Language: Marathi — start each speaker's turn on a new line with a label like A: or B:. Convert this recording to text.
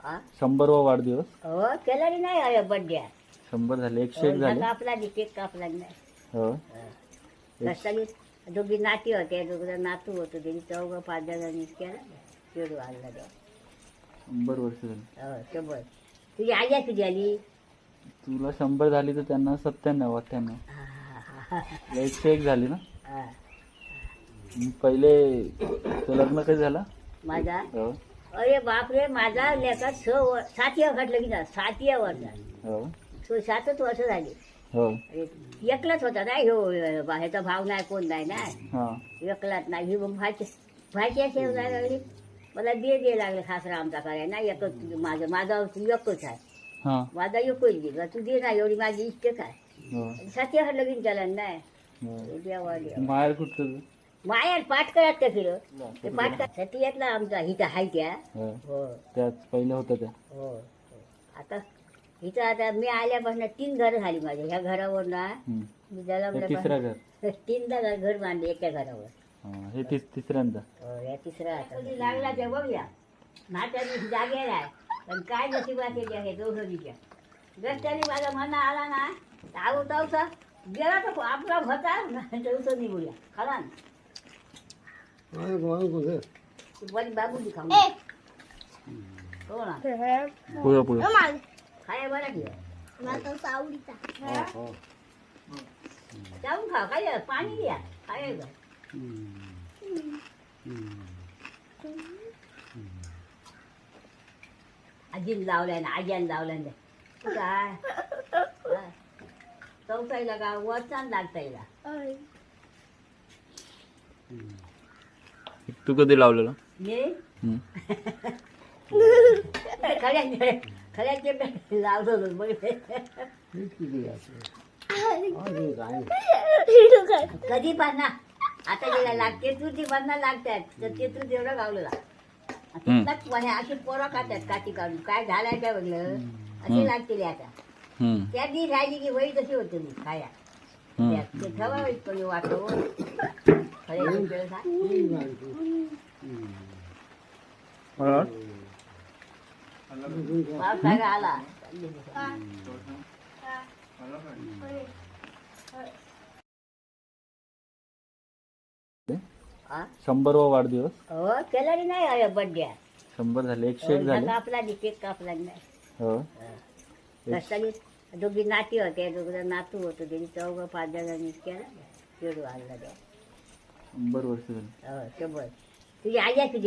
A: हा
B: 100वा वाढदिवस.
A: हो केला रे नाही बर्थडे
B: 100 झाले, 101 झाले.
A: कापला केक कापला नाही.
B: हो
A: कशाली दोघी नाती होते, दोघं नातू होतो, त्यांनी 4-5 जणांनी केला शेडू आणला तेव्हा.
B: 100 वर्ष झाली.
A: हो 100. तुझी आई आहे तुझी आली.
B: तुला 100 झाली तर त्यांना 97-98. 101 झाली ना. पहिले तुझं लग्न कधी झालं?
A: माझा
B: हो
A: अरे बापरे, माझा लेखा 7 घटलं की 7 वर्ष.
B: हो
A: 7च वर्ष झाली.
B: हो
A: अरे एकलाच होता ना ह्यो, ह्याचा भाव नाही, कोण नाही ना,
B: हा
A: एकलाच नाही. ही मग भाच्या शेव जायला लागली, मला दे लागले खासरा आमचा करायला ना. एकच माझा एकच आहे,
B: हा
A: माझा एकच दे तू दे ना, एवढी माझी इष्ट काय.
B: हो
A: 7 लगीन केलं नाही.
B: हो.
A: देवा देवा.
B: माहेर कुठं तुझं?
A: माया पाठ करत त्या फिर ते पाठ सतियातला आमचा हिचा हाय त्या.
B: हो
A: हो
B: त्याच पहिले होतं त्या.
A: हो आता हिचं आता मी आल्यापासून 3 घरं झाली माझ्या. ह्या घरावर ना मी
B: हे
A: जन्मल्यापासून
B: तिसरं घर.
A: 3दा घर बांधले एका घरावर.
B: हा, हे तिसऱ्यांदा.
A: हो या तिसरा आता लागला ते बघूया. नात्या दिवशी जागेला आहे, पण काय नशिबात येते हे दोघीच्या. रस्त्याने माझा म्हणा आला ना, आवडता गेला तर आपला होता चौथं निघूया खाला ना. बाबूजी खाऊ हो ना,
B: पुढं पुढं.
A: खाया बरा घे जाऊन खा, काय पाणी द्या खायचं. आजीन लावलाय ना, आज्यान लावलाय ना. काय चौथाईला का वरचान लागतायला.
B: तू कधी लावलेलं?
A: मी
B: हम्म.
A: खऱ्याचे लावलो बघ. कधी पाना आता गेला लागते तू ती पाना लागतात तर ते तू तेवढं गावलं. अशी पोरं खातात काठी काढून. काय झालाय काय बघलं अशी लागतील आता. त्या दी राहिली की वही तशी होते मी खाया. ते ठेवा कोणी वाटव पावसाळा आला.
B: 100वा वाढदिवस.
A: हो केला रे नाही बर्थडे.
B: 100 झाले, 101 झाले.
A: कापला केक कापला नाही.
B: हो
A: कशाली दोघी नाती होते, दोघं नातू होतो, त्यांनी 4-5 जणांनी केला शेडू आणला तेव्हा.
B: 100 वर्ष झाली.
A: हो 100. तुझी आई आहे तुझी